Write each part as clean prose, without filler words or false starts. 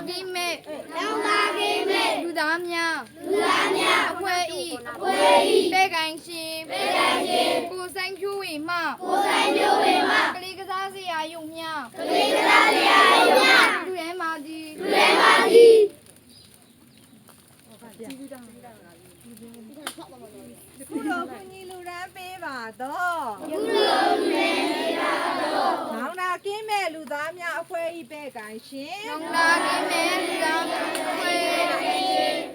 ကြီးမဲ့လူသားများအဖွဲဤပဲကိုင်ရှင်ကိုဆိုင်ဖြူဝေမှကလေးကစားစရာယုံမြလူရဲမာကြီးခုလိုခွန်ကြီးလူရန်ပေးပါတော့နောင်နာကင်းမဲ့လူသားများအဖွဲဤပဲ့ကိုင်ရှင် နောင်လာကြီးမဲ့လူသားများအဖွဲ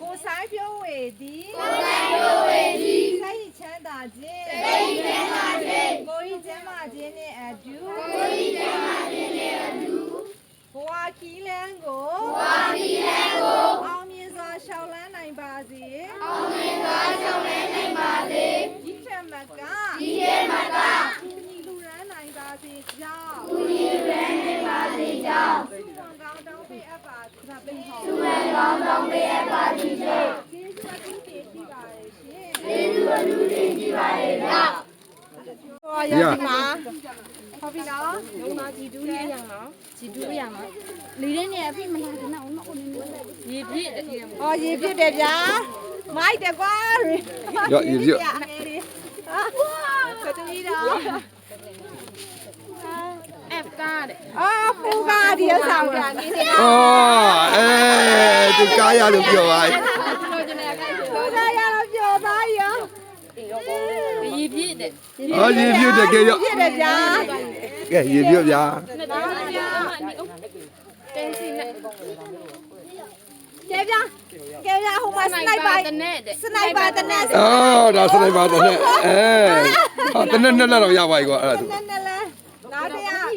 ကိုဆိုင်ဖြိုးဝေသည်စိတ်ချမ်းသာခြင်းကိုဤကျမ်းမာခြင်းနှင့်အတူဘဝခီးလန်းကိုအောင်မြင်စွာရှောက်လန်းနိုင်ပါစေဒီထက်မကဒီလူရန်နိုင်ပါစေကြောင်းစုံကောင်းတောင်းပေးအပ်ပါသဘိဟောကျေးဇူးအထူးတင်ရှိပါရဲ့ရှင်ရပါဟုတ်ပြီနော်လုံးမကြည့်တူးရအောင်နော်ကြည့်တူးရအောင်နော်လေတဲ့နေအဖေမလာတဲ့နောက်မအောင်နေရေပြည့်တယ်အော်ရေပြည့်တယ်ဗျာမိုက်တယ်ကွာရောရေပြည့် ကတူကြီးတော့ F ကားတဲ့ အော်ဖူးကားဒီဥဆောင်ပြန်နေတယ် အော်သူကားရလို့ပြောပါ ဖူးကားရတော့ပြောသားရော ရေပြည့်တဲ့ အော်ရေပြည့်တယ်ကဲရော ပြည့်တယ်ဗျာ ကဲရေပြည့်ဗျာ တင်းစီနဲ့ ကဲဗျာဟိုမှာစနိုက်ပါ တနဲ့တဲ့ စနိုက်ပါတနက် အော်ဒါစနိုက်ပါတဲ့ဟာတနေ့နဲ့တော့ရပါ යි ကွာအဲ့ဒါ နဲ့နဲ့လဲနောက်တရား